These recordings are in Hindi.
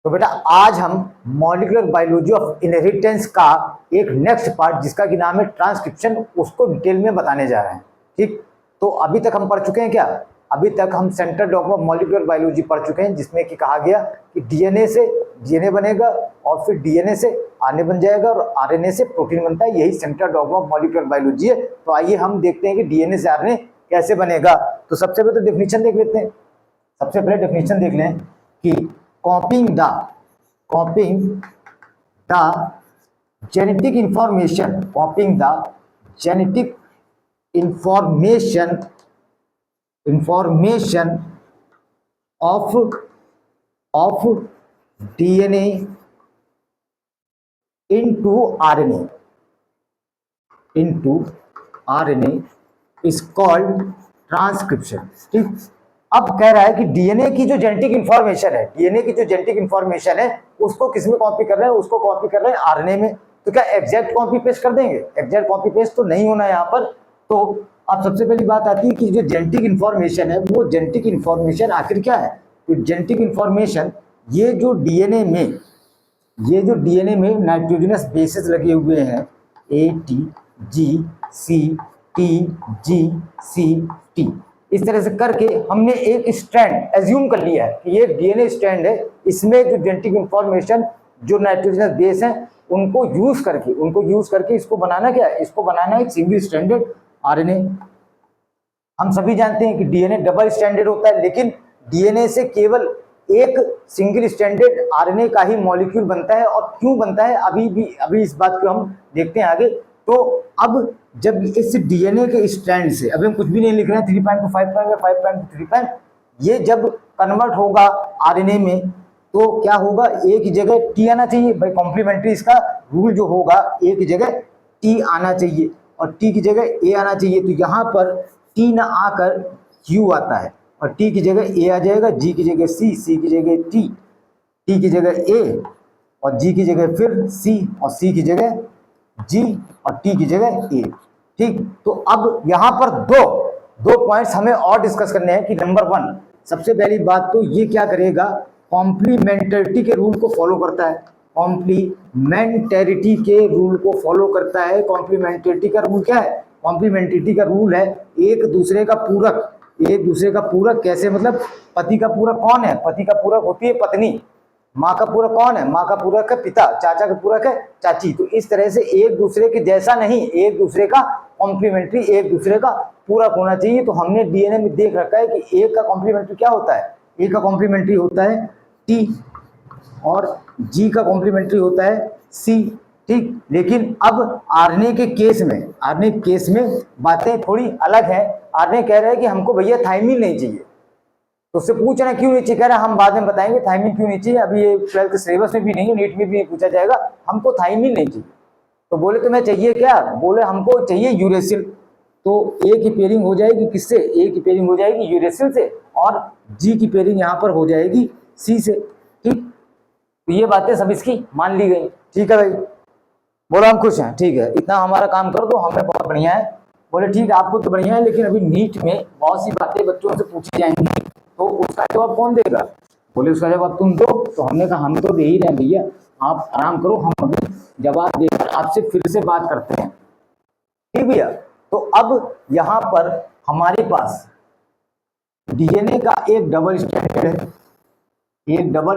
तो बेटा आज हम मॉलिक्यूलर बायोलॉजी ऑफ इनहेरिटेंस का एक नेक्स्ट पार्ट जिसका कि नाम है ट्रांसक्रिप्शन, उसको डिटेल में बताने जा रहे हैं। ठीक, तो अभी तक हम पढ़ चुके हैं क्या? अभी तक हम central dogma of molecular biology पढ़ चुके हैं, जिसमें कि कहा गया कि डीएनए से डीएनए बनेगा और फिर डीएनए से आरएनए बन जाएगा और आरएनए से प्रोटीन बनता है। यही central dogma of molecular biology है। तो आइए हम देखते हैं कि डीएनए से आरएनए कैसे बनेगा। तो सबसे पहले तो डेफिनेशन देख लेते हैं। सबसे पहले डेफिनेशन देख लें कि copying the genetic information of DNA into RNA is called transcription. ठीक, अब कह रहा है कि डीएनए की जो जेनेटिक इंफॉर्मेशन है उसको किस में कॉपी कर रहे हैं? उसको कॉपी कर रहे हैं आरएनए में। तो क्या एग्जैक्ट कॉपी पेस्ट कर देंगे? एग्जैक्ट कॉपी पेस्ट तो नहीं होना यहाँ पर। तो अब सबसे पहली बात आती है कि जो जेनेटिक इंफॉर्मेशन है वो जेनेटिक इंफॉर्मेशन आखिर क्या है? तो जेनेटिक इंफॉर्मेशन ये जो डीएनए में नाइट्रोजनस बेसेस लगे हुए हैं ATGC TGC इस तरह से करके हमने एक स्ट्रैंड एज्यूम कर लिया है कि ये डीएनए स्ट्रैंड है। इसमें जो जेनेटिक इंफॉर्मेशन जो नाइट्रोजनस बेस है उनको यूज करके इसको बनाना क्या है? इसको बनाना है सिंगल स्ट्रैंडेड आरएनए। हम सभी जानते हैं कि डीएनए डबल स्ट्रैंडेड होता है, लेकिन डीएनए से केवल एक सिंगल स्ट्रैंडेड आरएनए का ही मॉलिक्यूल बनता है। और क्यों बनता है अभी इस बात को हम देखते हैं आगे। तो अब जब इस डीएनए के स्ट्रैंड से, अभी हम कुछ भी नहीं लिख रहे हैं, 3' to 5' या 5' to 3', ये जब कन्वर्ट होगा आरएनए में तो क्या होगा? एक ही जगह टी आना चाहिए भाई। कॉम्प्लीमेंट्री इसका रूल जो होगा, एक ही जगह टी आना चाहिए और टी की जगह ए आना चाहिए। तो यहाँ पर टी ना आकर क्यू आता है और टी की जगह ए आ जाएगा, जी की जगह सी, सी की जगह टी, टी की जगह ए और जी की जगह फिर सी और सी की जगह जी और टी की जगह ए। ठीक, तो अब यहाँ पर दो पॉइंट्स हमें और डिस्कस करने हैं कि नंबर 1, सबसे पहली बात तो ये क्या करेगा? कॉम्प्लीमेंटरिटी के रूल को फॉलो करता है। कॉम्प्लीमेंटरिटी के रूल को फॉलो करता है। कॉम्प्लीमेंटरिटी का रूल क्या है? कॉम्प्लीमेंटरिटी का रूल है एक दूसरे का पूरक। कैसे? मतलब पति का पूरक कौन है? पति का पूरक होती है पत्नी। माँ का पूरक कौन है? माँ का पूरक है पिता। चाचा का पूरक है चाची। तो इस तरह से एक दूसरे के जैसा नहीं, एक दूसरे का कॉम्प्लीमेंट्री, एक दूसरे का पूरक होना चाहिए। तो हमने डीएनए में देख रखा है कि एक का कॉम्प्लीमेंट्री क्या होता है? ए का कॉम्प्लीमेंट्री होता है टी और जी का कॉम्प्लीमेंट्री होता है सी। ठीक, लेकिन अब आरएनए के केस में बातें थोड़ी अलग है। आरएनए कह रहा है कि हमको भैया थाइमिन नहीं चाहिए। तो उससे पूछना क्यों नहीं चाहिए? कह रहा है हम बाद में बताएंगे थाइमिन क्यों नहीं चाहिए। अभी ये 12th के सिलेबस में भी नहीं है, नीट में भी नहीं पूछा जाएगा। हमको थाइमिन नहीं चाहिए। तो बोले तुम्हें चाहिए क्या? बोले हमको चाहिए यूरेसिल। तो ए की पेयरिंग हो जाएगी किससे? ए की पेयरिंग हो जाएगी यूरेसिल से और जी की पेयरिंग यहाँ पर हो जाएगी सी से। ठीक, तो ये बातें सब इसकी मान ली गई। ठीक है भाई, बोलो हम खुश हैं। ठीक है, इतना हमारा काम कर दो, हमें बहुत बढ़िया है। बोले ठीक है, आपको तो बढ़िया है, लेकिन अभी नीट में बहुत सी बातें बच्चों से पूछी जाएंगी, तो उसका जवाब कौन देगा? बोले उसका जवाब तुम दो। तो हमने कहा हम तो दे ही रहे हैं भैया, आप आराम करो, हम अभी जवाब देकर आपसे फिर से बात करते हैं। ठीक भैया, तो अब यहाँ पर हमारे पास डीएनए का एक डबल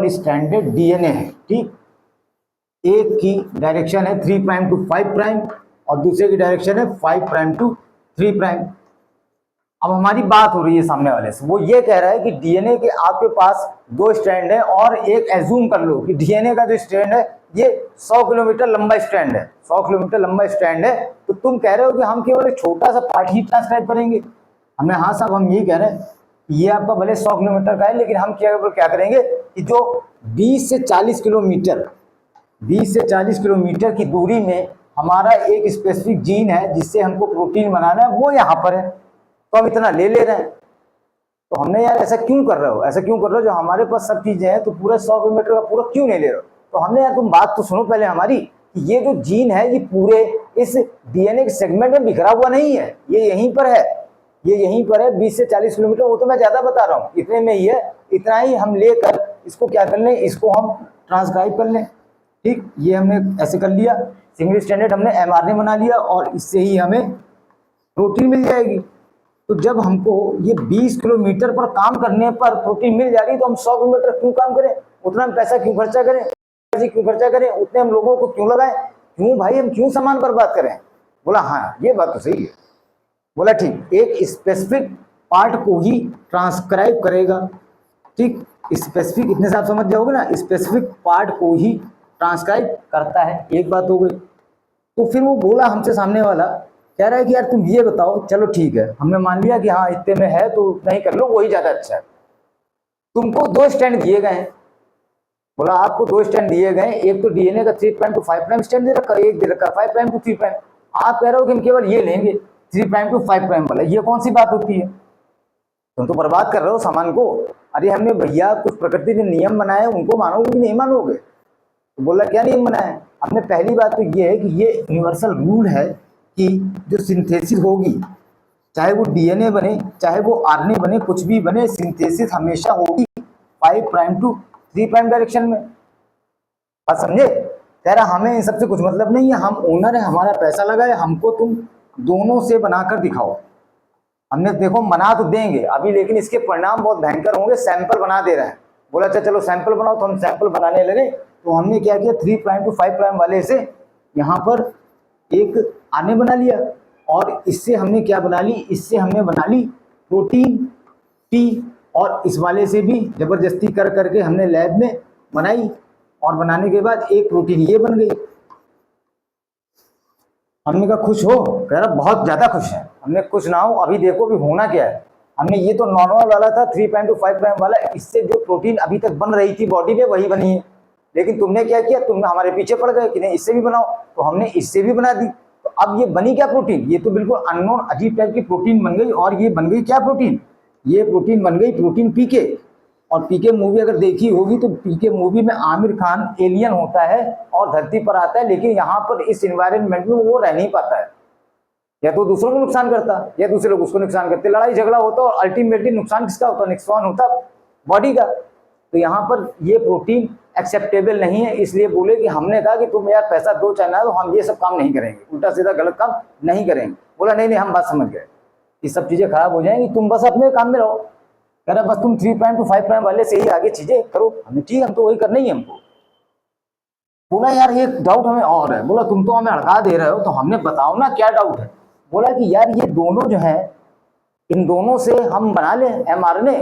स्ट्रैंडेड डीएनए है। ठीक, एक की डायरेक्शन है 3' to 5' और दूसरे की डायरेक्शन है 5' to 3'। अब हमारी बात हो रही है सामने वाले से, वो ये कह रहा है कि डीएनए के आपके पास 2 स्ट्रैंड है और एक एज्यूम कर लो कि डीएनए का जो स्ट्रैंड है ये 100 किलोमीटर लंबा स्ट्रैंड है। 100 किलोमीटर लंबा स्ट्रैंड है। तो तुम कह रहे हो कि हम केवल एक छोटा सा पार्ट ही ट्रांसक्राइब करेंगे। हमने हाँ साहब, हम यही कह रहे हैं, ये आपका भले 100 किलोमीटर का है, लेकिन हम क्या करेंगे कि जो 20 से 40 किलोमीटर की दूरी में हमारा एक स्पेसिफिक जीन है जिससे हमको प्रोटीन बनाना है, वो यहाँ पर है, तो हम इतना ले रहे हैं। तो हमने यार ऐसा क्यों कर रहे हो? जो हमारे पास सब चीजें हैं तो पूरा 100 किलोमीटर का पूरा क्यों नहीं ले रहे हो? तो हमने यार, तुम बात तो सुनो पहले हमारी, कि ये जो जीन है ये पूरे इस डीएनए के सेगमेंट में बिखरा हुआ नहीं है, ये यहीं पर है। ये यहीं पर है 20 से 40 किलोमीटर, वो तो मैं ज़्यादा बता रहा हूँ, इतने में ही है। इतना ही हम लेकर इसको क्या कर लें, इसको हम ट्रांसक्राइब कर लें। ठीक, ये हमने ऐसे कर लिया, सिंगल स्टैंडर्ड हमने mRNA बना लिया और इससे ही हमें प्रोटीन मिल जाएगी। तो जब हमको ये 20 किलोमीटर पर काम करने पर प्रोटीन मिल जा रही है तो हम 100 किलोमीटर क्यों काम करें, उतना हम पैसा क्यों खर्चा करें, क्यों खर्चा करें, उतने हम लोगों को क्यों लगाएं, क्यों भाई हम क्यों सामान बर्बाद करें। बोला हाँ ये बात तो सही है। बोला ठीक, एक स्पेसिफिक पार्ट को ही ट्रांसक्राइब करेगा। ठीक, स्पेसिफिक, इतने से आप समझ जाओगे ना, स्पेसिफिक पार्ट को ही ट्रांसक्राइब करता है, एक बात हो गई। तो फिर वो बोला हमसे, सामने वाला कह रहा है कि यार तुम ये बताओ, चलो ठीक है हमने मान लिया कि हाँ इतने में है तो उतना ही कर लो, वही ज्यादा अच्छा है। तुमको 2 स्टैंड दिए गए हैं। बोला आपको 2 स्टैंड दिए गए, एक तो डीएनए का 3 प्राइम टू 5 प्राइम स्टैंड दे रखा, एक दे रखा 5 प्राइम टू 3 प्राइम। आप कह रहे हो कि हम केवल ये लेंगे 3 प्राइम टू 5 प्राइम वाला, ये कौन सी बात होती है, तुम तो बर्बाद कर रहे हो सामान को। अरे हमने भैया कुछ प्रकृति ने नियम बनाए, उनको मानोगे कि नहीं मानोगे। तो बोला क्या नियम बनाए, हमने पहली बात तो ये है कि ये यूनिवर्सल रूल है कि जो सिंथेसिस होगी, चाहे वो डीएनए बने चाहे वो आरएनए बने, कुछ भी बने, सिंथेसिस हमेशा होगी 5 प्राइम टू 3 प्राइम डायरेक्शन में। बात समझे, कह रहा हमें इन सबसे कुछ मतलब नहीं है, हम ओनर है, हमारा पैसा लगा है, हमको तुम दोनों से बनाकर दिखाओ। हमने देखो बना तो देंगे अभी, लेकिन इसके परिणाम बहुत भयंकर होंगे, सैंपल बना दे रहे हैं। बोला अच्छा चलो सैंपल बनाओ, तो हम सैंपल बनाने लगे। तो हमने क्या किया, 3 प्राइम टू 5 प्राइम वाले से यहाँ पर एक आरएनए बना लिया, और इससे हमने क्या बना ली, इससे हमने बना ली प्रोटीन टी, और इस वाले से भी जबरदस्ती कर करके हमने लैब में बनाई, और बनाने के बाद एक प्रोटीन ये बन गई। हमने कहा खुश हो, कह रहा बहुत ज्यादा खुश है। हमने खुश ना हो, अभी देखो भी होना क्या है। हमने ये तो नॉर्मल वाला था 3 प्राइम टू 5 प्राइम वाला, इससे जो प्रोटीन अभी तक बन रही थी बॉडी में वही बनी है, लेकिन तुमने क्या किया, तुम हमारे पीछे पड़ गए कि नहीं इससे भी बनाओ, तो हमने इससे भी बना दी। तो अब ये बनी क्या प्रोटीन, ये तो बिल्कुल अननोन अजीब टाइप की प्रोटीन बन गई। और ये बन गई क्या प्रोटीन, ये प्रोटीन बन गई प्रोटीन पीके। और पीके मूवी अगर देखी होगी तो पीके मूवी में आमिर खान एलियन होता है और धरती पर आता है, लेकिन यहाँ पर इस एनवायरनमेंट में वो रह नहीं पाता है, या तो दूसरों को नुकसान करता या दूसरे लोग उसको नुकसान करते, लड़ाई झगड़ा होता और अल्टीमेटली नुकसान किसका होता, नुकसान होता बॉडी का। तो यहाँ पर ये प्रोटीन एक्सेप्टेबल नहीं है, इसलिए बोले कि हमने कहा कि तुम यार पैसा दो चाहे ना, तो हम ये सब काम नहीं करेंगे, उल्टा सीधा गलत काम नहीं करेंगे। बोला नहीं नहीं हम बात समझ गए, ये सब चीजें खराब हो जाएंगी, तुम बस अपने काम में रहो। कह रहा बस तुम 3 प्राइम टू 5 प्राइम वाले से ही आगे चीजें करो। हमने ठीक, हम तो वही करना ही है हमको। बोला यार ये डाउट हमें और है। बोला तुम तो हमें अड़का दे रहे हो, तो हमने बताओ ना क्या डाउट है। बोला कि यार ये दोनों जो है, इन दोनों से हम बना लें mRNA,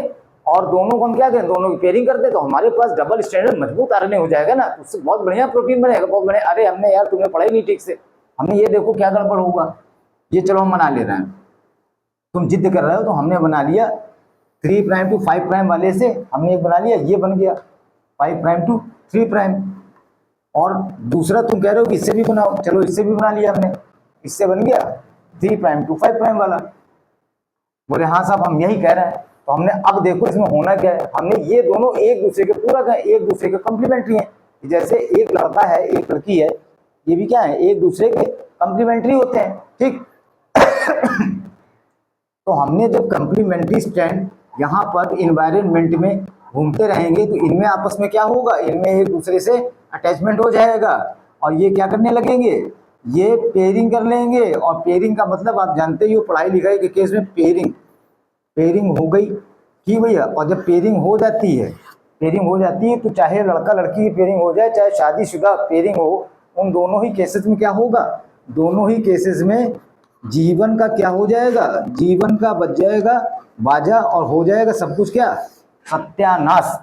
और दोनों को हम क्या करें, दोनों की पेयरिंग कर दे, तो हमारे पास डबल स्टैंडर्ड मजबूत आरएनए हो जाएगा ना, उससे बहुत बढ़िया प्रोटीन बनेगा, बहुत बढ़िया। अरे हमने यार तुमने पढ़ा ही नहीं ठीक से, हमने ये देखो क्या गड़बड़ होगा, ये चलो हम बना ले रहे हैं, तुम जिद कर रहे हो। तो हमने बना लिया 3 प्राइम टू 5 प्राइम वाले से, हमने एक बना लिया, ये बन गया 5 प्राइम टू 3 प्राइम। और दूसरा तुम कह रहे हो कि इससे भी बनाओ, चलो इससे भी बना लिया हमने, इससे बन गया 3 प्राइम टू 5 प्राइम वाला। बोले हाँ साहब हम यही कह रहे हैं। तो हमने अब देखो इसमें होना क्या है, हमने ये दोनों एक दूसरे के पूरक हैं, एक दूसरे के कम्प्लीमेंट्री हैं। जैसे एक लड़का है एक लड़की है, ये भी क्या है, एक दूसरे के कम्प्लीमेंट्री होते हैं। ठीक तो हमने जब कम्प्लीमेंट्री स्टैंड यहाँ पर इन्वायरमेंट में घूमते रहेंगे तो इनमें आपस में क्या होगा, इनमें एक दूसरे से अटैचमेंट हो जाएगा, और ये क्या करने लगेंगे, ये पेयरिंग कर लेंगे। और पेयरिंग का मतलब आप जानते ही हो पढ़ाई लिखाई के केस में, पेयरिंग हो गई ठीक भैया। और जब पेयरिंग हो जाती है तो चाहे लड़का लड़की की पेयरिंग हो जाए, चाहे शादीशुदा पेयरिंग हो, उन दोनों ही केसेस में क्या होगा, दोनों ही केसेस में जीवन का क्या हो जाएगा, जीवन का बच जाएगा बाजा, और हो जाएगा सब कुछ क्या, सत्यानाश।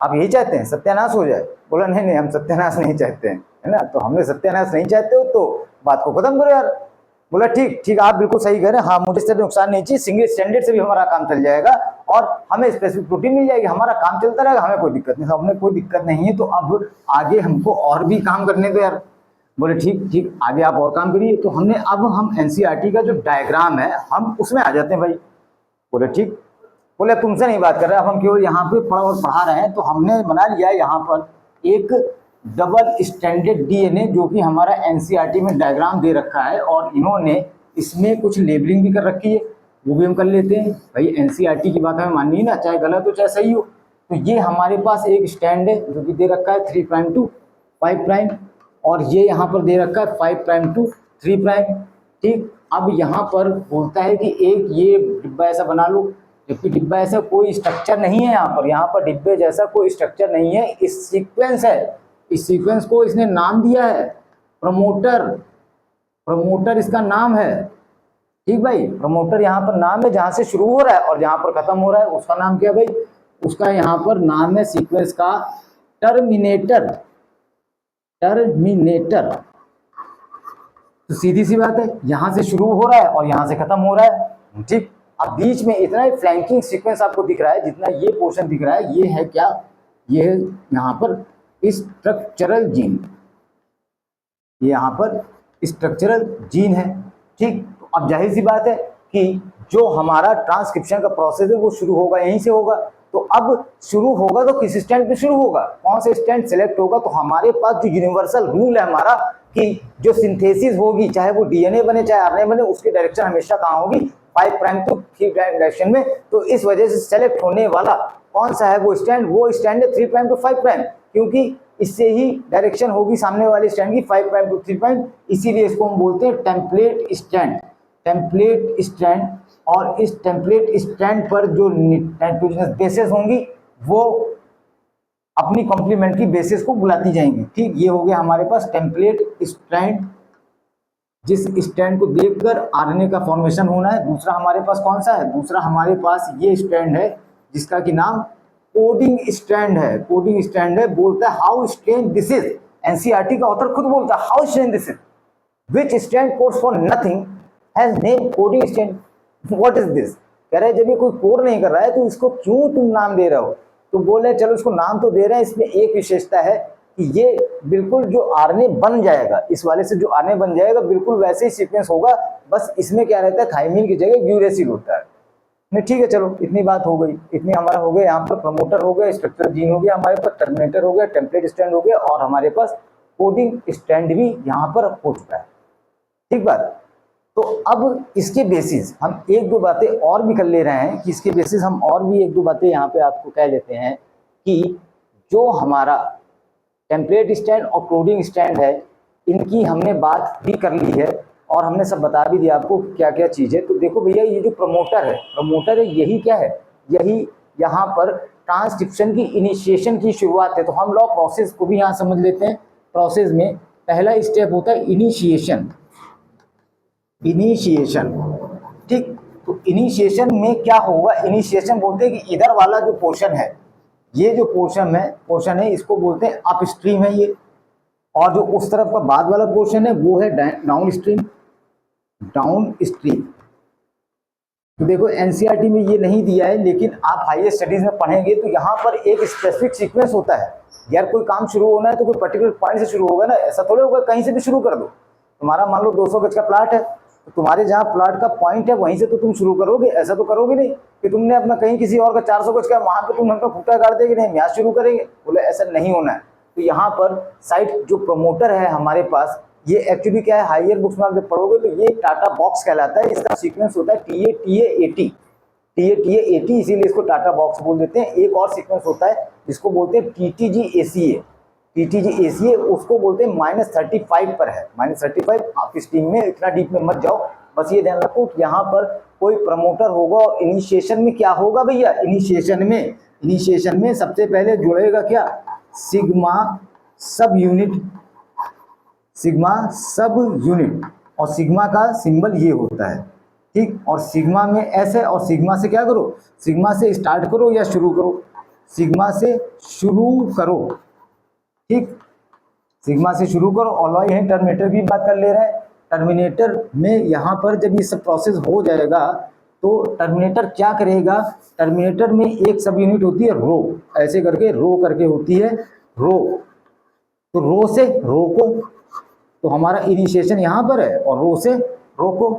आप यही चाहते हैं सत्यानाश हो जाए। बोला नहीं नहीं हम सत्यानाश नहीं चाहते हैं, है ना। तो हमने सत्यानाश नहीं चाहते हो तो बात को खत्म करो यार। बोला ठीक ठीक आप बिल्कुल सही कह रहे हैं, हाँ मुझे इससे नुकसान नहीं चाहिए, सिंगल स्टैंडर्ड से भी हमारा काम चल जाएगा और हमें स्पेसिफिक प्रोटीन मिल जाएगी, हमारा काम चलता रहेगा, हमें कोई दिक्कत नहीं। हमने कोई दिक्कत नहीं है, तो अब आगे हमको और भी काम करने दो यार। बोले ठीक ठीक आगे आप और काम करिए। तो हमने अब हम एनसीईआरटी का जो डायग्राम है हम उसमें आ जाते हैं भाई। बोले ठीक, बोले तुमसे नहीं बात कर रहे, अब हम केवल यहाँ पे पढ़ा रहे हैं। तो हमने बना लिया यहाँ पर एक डबल स्टैंडर्ड डीएनए, जो कि हमारा एनसीईआरटी में डायग्राम दे रखा है, और इन्होंने इसमें कुछ लेबलिंग भी कर रखी है। वो भी हम कर लेते हैं भाई। एनसीईआरटी की बात हमें माननी है ना, चाहे गलत हो चाहे सही हो। तो ये हमारे पास एक स्टैंड है जो कि दे रखा है 3 प्राइम टू 5 प्राइम, और ये यहाँ पर दे रखा है 5 प्राइम टू 3 प्राइम। ठीक, अब यहाँ पर बोलता है कि एक ये डिब्बा ऐसा बना लो, जबकि डिब्बा ऐसा कोई स्ट्रक्चर नहीं है यहाँ पर डिब्बे जैसा कोई स्ट्रक्चर नहीं है, इस सीक्वेंस है। इस सीक्वेंस को इसने नाम दिया है प्रमोटर। प्रमोटर इसका नाम है। ठीक भाई, प्रमोटर यहाँ पर नाम है, जहां से शुरू हो रहा है और जहां पर खत्म हो रहा है उसका नाम क्या भाई, उसका यहाँ पर नाम है सीक्वेंस का टर्मिनेटर। टर्मिनेटर। तो सीधी सी बात है, यहां से शुरू हो रहा है और यहां से खत्म हो रहा है। ठीक, अब बीच में इतना ही फ्लैंकिंग सीक्वेंस आपको दिख रहा है, जितना ये पोर्शन दिख रहा है ये है क्या, ये है यहाँ पर स्ट्रक्चरल जीन। ये यहाँ पर स्ट्रक्चरल जीन है। ठीक, तो अब जाहिर सी बात है कि जो हमारा ट्रांसक्रिप्शन का प्रोसेस है वो शुरू होगा यहीं से होगा। तो अब शुरू होगा तो किस स्टैंड पे शुरू होगा, कौन सा स्टैंड सेलेक्ट होगा, तो हमारे पास जो यूनिवर्सल रूल है हमारा कि जो सिंथेसिस होगी, चाहे वो डीएनए बने चाहे आरएनए बने, उसकी डायरेक्शन हमेशा कहाँ होगी, 5 प्राइम टू 3 प्राइम डायरेक्शन में। तो इस वजह से सेलेक्ट होने वाला कौन सा है वो स्टैंड है 3 प्राइम टू 5 प्राइम, क्योंकि इससे ही डायरेक्शन होगी सामने वाले स्टैंड की 5 प्राइम टू 3 प्राइम। इसीलिए इसको हम बोलते हैं टेम्पलेट स्टैंड। टेम्पलेट स्टैंड, और इस टेम्पलेट स्टैंड पर जो नाइट्रोजनस बेसेस होंगी वो अपनी कॉम्प्लीमेंट्री बेसिस को बुलाती जाएंगी। ठीक, ये हो गया हमारे पास टेम्पलेट स्टैंड, जिस स्टैंड को देखकर आरएनए का फॉर्मेशन होना है। दूसरा हमारे पास कौन सा है, दूसरा हमारे पास ये स्टैंड है जिसका कि नाम कोडिंग स्टैंड है। कोडिंग स्टैंड है, बोलता है how strange this is. NCERT का ऑथर खुद बोलता है how strange this is, which stand codes for nothing has name coding stand, what is this. कह रहे जब ये कोई कोड नहीं कर रहा है तो इसको क्यों तुम नाम दे रहे हो। तो बोले चलो इसको नाम तो दे रहे हैं, इसमें एक विशेषता है कि ये बिल्कुल जो आरएनए बन जाएगा, इस वाले से जो आरएनए बन जाएगा बिल्कुल वैसे ही सीक्वेंस होगा, बस इसमें क्या रहता है थाइमिन की जगह यूरेसिल होता है। नहीं, ठीक है, चलो इतनी बात हो गई, इतनी हमारा हो गया। यहाँ पर प्रमोटर हो गया, स्ट्रक्चरल जीन हो गया, हमारे पास टर्मिनेटर हो गया, टेम्पलेट स्टैंड हो गया, और हमारे पास कोडिंग स्टैंड भी यहाँ पर हो चुका है। ठीक बात। तो अब इसके बेसिस हम एक दो बातें और भी कर ले रहे हैं कि इसके बेसिस हम और भी एक दो बातें यहाँ पे आपको कह लेते हैं कि जो हमारा टेम्पलेट स्टैंड और कोडिंग स्टैंड है इनकी हमने बात भी कर ली है और हमने सब बता भी दिया आपको क्या क्या चीज़ है। तो देखो भैया, ये जो प्रमोटर है यही क्या है, यही यहाँ पर ट्रांसक्रिप्शन की इनिशिएशन की शुरुआत है। तो हम लॉ प्रोसेस को भी यहाँ समझ लेते हैं। प्रोसेस में पहला स्टेप होता है इनिशिएशन। ठीक, तो इनिशिएशन में क्या होगा, इनिशिएशन बोलते हैं कि इधर वाला जो पोर्शन है, ये जो पोर्शन है इसको बोलते हैं अपस्ट्रीम है ये, और जो उस तरफ का बाद वाला पोर्शन है वो है डाउन स्ट्रीम। तो देखो एनसीईआरटी में ये नहीं दिया है, लेकिन आप हायर स्टडीज में पढ़ेंगे तो यहाँ पर एक स्पेसिफिक सीक्वेंस होता है। यार कोई काम शुरू होना है तो कोई पर्टिकुलर पॉइंट से शुरू होगा ना, ऐसा थोड़ा होगा कहीं से भी शुरू कर दो। तुम्हारा मान लो 200 गज का प्लाट है, तो तुम्हारे जहाँ प्लाट का पॉइंट है वहीं से तो तुम शुरू करोगे, ऐसा तो करोगे नहीं कि तुमने अपना कहीं किसी और का 400 गज का वहां पे तुम अपना खूंटा गाड़ देगे, नहीं यहाँ शुरू करेंगे, बोले ऐसा नहीं होना है। तो यहाँ पर साइट जो प्रमोटर है हमारे पास, ये एक्चुअली क्या है, हायर बुक्स में आप जब पढ़ोगे तो ये टाटा बॉक्स कहलाता है। इसका सीक्वेंस होता है TA80, इसीलिए इसको टाटा बॉक्स बोल देते हैं। एक और सीक्वेंस होता है जिसको बोलते हैं TTG-ACA, उसको बोलते हैं -35 पर है। -35 आप इस टीम में इतना डीप में मत जाओ, बस ये ध्यान रखो कि यहाँ पर कोई प्रमोटर होगा और इनिशिएशन में क्या होगा भैया, इनिशिएशन में सबसे पहले जुड़ेगा क्या, सिग्मा सब यूनिट, और सिग्मा का सिंबल ये होता है। ठीक, और सिग्मा में ऐसे, और सिग्मा से क्या करो, सिग्मा से स्टार्ट करो या शुरू करो, सिग्मा से शुरू करो। ठीक, सिग्मा से शुरू करो। और यही टर्मिनेटर की बात कर ले रहे हैं। टर्मिनेटर में यहाँ पर जब ये सब प्रोसेस हो जाएगा तो टर्मिनेटर क्या करेगा, टर्मिनेटर में एक सब यूनिट होती है रो, ऐसे करके रो करके होती है रो। तो रो से रो को, तो हमारा इनिशिएशन यहाँ पर है और रो से रो को।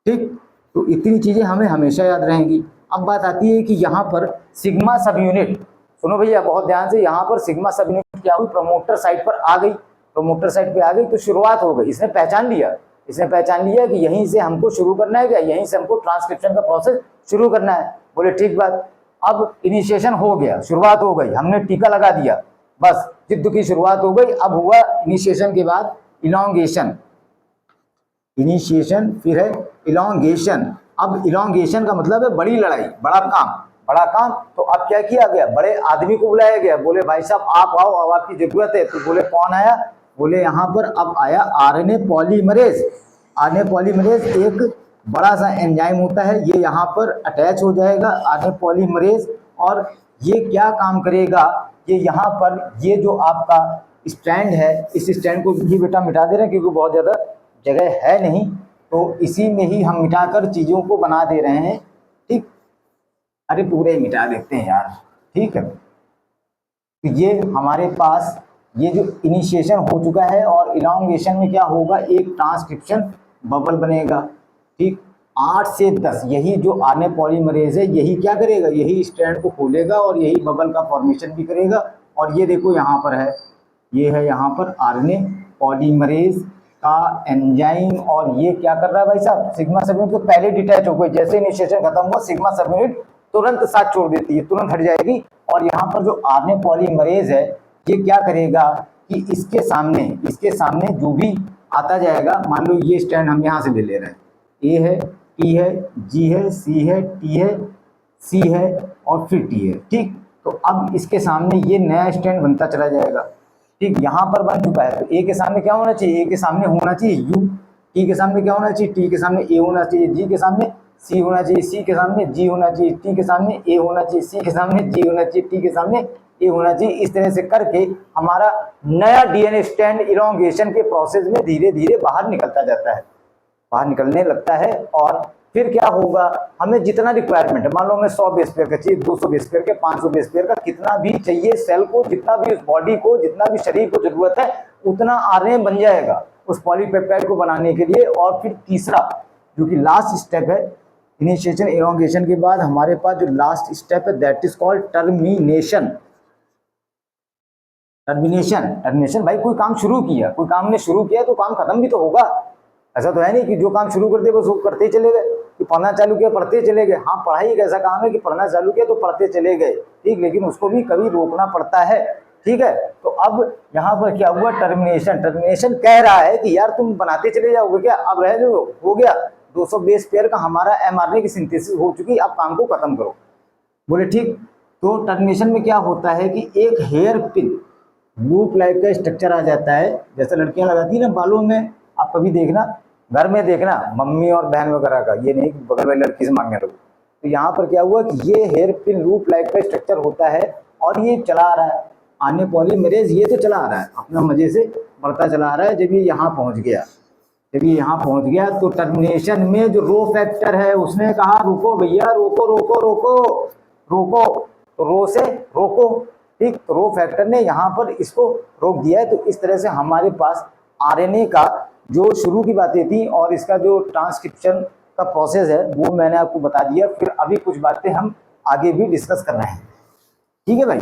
ठीक, तो इतनी चीजें हमें हमेशा याद रहेंगी। अब बात आती है कि यहाँ पर सिग्मा सब यूनिट, सुनो भैया बहुत ध्यान से, यहाँ पर सिग्मा सब यूनिट क्या हुई, प्रमोटर साइड पर आ गई, प्रमोटर साइड पे आ गई तो शुरुआत हो गई, इसने पहचान लिया, इसने पहचान लिया कि यहीं से हमको शुरू करना है, क्या यहीं से हमको ट्रांसक्रिप्शन का प्रोसेस शुरू करना है। बोले ठीक बात। अब इनिशिएशन हो गया, शुरुआत हो गई, हमने टीका लगा दिया, बस युद्ध की शुरुआत हो गई। अब हुआ इनिशिएशन के बाद इलॉन्गेशन, इनिशिएशन फिर है इलॉन्गेशन। अब इलॉन्गेशन का मतलब है बड़ी लड़ाई, बड़ा काम, बड़ा काम। तो अब क्या किया गया, बड़े आदमी को बुलाया गया, बोले भाई साहब आप आओ, अब आपकी जरूरत है। तो बोले कौन आया, बोले यहाँ पर अब आया आरएनए पॉलीमरेज। आरएनए पॉलीमरेज एक बड़ा सा एंजाइम होता है, ये यहाँ पर अटैच हो जाएगा आरएनए पॉलीमरेज, और ये क्या काम करेगा, ये यहाँ पर ये जो आपका स्टैंड है, इस स्टैंड को भी बेटा मिटा दे रहे हैं क्योंकि बहुत ज़्यादा जगह है नहीं, तो इसी में ही हम मिटाकर चीज़ों को बना दे रहे हैं। ठीक, अरे पूरे ही मिटा देते हैं यार, ठीक है। तो ये हमारे पास ये जो इनिशिएशन हो चुका है, और इलॉन्गेशन में क्या होगा, एक ट्रांसक्रिप्शन बबल बनेगा। ठीक, 8 से 10 यही जो आरएनए पॉलीमरेज है यही क्या करेगा, यही स्ट्रैंड को खोलेगा और यही बबल का फॉर्मेशन भी करेगा। और ये देखो यहाँ पर है, ये है यहाँ पर आरएनए पॉलीमरेज का एंजाइम, और ये क्या कर रहा है भाई साहब, सिग्मा सबयूनिट तो पहले डिटैच हो गई, जैसे इनिशिएशन खत्म हुआ सिग्मा सबयूनिट तुरंत साथ छोड़ देती है, तुरंत हट जाएगी। और यहाँ पर जो आरएनए पॉलीमरेज है ये क्या करेगा कि इसके सामने जो भी आता जाएगा, मान लो ये स्टैंड हम यहाँ से ले रहे हैं, ए है, टी है, जी है, सी है, टी है, सी है और फिर टी है। ठीक, तो अब इसके सामने ये नया स्टैंड बनता चला जाएगा। ठीक, यहाँ पर बन चुका है, तो ए के सामने क्या होना चाहिए, ए के सामने होना चाहिए यू, टी के सामने क्या होना चाहिए, टी के सामने ए होना चाहिए, जी के सामने सी होना चाहिए, सी के सामने जी होना चाहिए, टी के सामने ए होना चाहिए, सी के सामने जी होना चाहिए, टी के सामने ए होना चाहिए। इस तरह से करके हमारा नया डीएनए स्टैंड इलॉन्गेशन के प्रोसेस में धीरे धीरे बाहर निकलता जाता है, बाहर निकलने लगता है। और फिर क्या होगा, हमें जितना रिक्वायरमेंट है, मान लो हमें 100 बेस पेयर का चाहिए, 200 बेस पेयर के, 500 बेस पेयर का, कितना भी चाहिए सेल को, जितना भी उस बॉडी को, जितना भी शरीर को जरूरत है उतना आरएनए बन जाएगा उस पॉलीपेप्टाइड को बनाने के लिए। और फिर तीसरा जो कि लास्ट स्टेप है इनिशिएशन इलॉन्गेशन के बाद, हमारे पास जो लास्ट स्टेप है that is called termination. Termination भाई, कोई काम शुरू किया, कोई काम ने शुरू किया तो काम खत्म भी तो होगा। ऐसा तो है नहीं कि जो काम शुरू करते बस वो करते ही चले गए, कि पढ़ना चालू किया पढ़ते चले गए। हाँ, पढ़ाई एक ऐसा काम है कि पढ़ना चालू किया तो पढ़ते चले गए, ठीक, लेकिन उसको भी कभी रोकना पड़ता है। ठीक है, तो अब यहाँ पर क्या हुआ, टर्मिनेशन कह रहा है कि यार तुम बनाते चले जाओगे क्या, अब रह जो हो गया 200 बेस पेयर का हमारा एमआरएनए की सिंथेसिस हो चुकी, अब काम को खत्म करो। बोले ठीक। तो टर्मिनेशन में क्या होता है कि एक हेयर पिन लूप लाइक का स्ट्रक्चर आ जाता है, जैसे लड़कियां लगाती है ना बालों में, आप कभी देखना घर में, देखना मम्मी और बहन वगैरह का, ये नहीं कि बगल वाली लड़की से मांगने लगो। तो यहाँ पर क्या हुआ कि ये हेयर पिन लूप लाइक का स्ट्रक्चर होता है और ये चला आ रहा है, आरएनए पॉलीमरेज ये तो चला आ रहा है, अपना मजे से बढ़ता चला आ रहा है। जब ये यहाँ पहुँच गया, तो टर्मिनेशन में जो रो फैक्टर है उसने कहा रुको भैया, रोको रोको रोको रोको, तो रो से रोको। ठीक, तो रो फैक्टर ने यहाँ पर इसको रोक दिया है। तो इस तरह से हमारे पास आरएनए का जो शुरू की बातें थी और इसका जो ट्रांसक्रिप्शन का प्रोसेस है वो मैंने आपको बता दिया। फिर अभी कुछ बातें हम आगे भी डिस्कस कर रहे हैं। ठीक है भाई।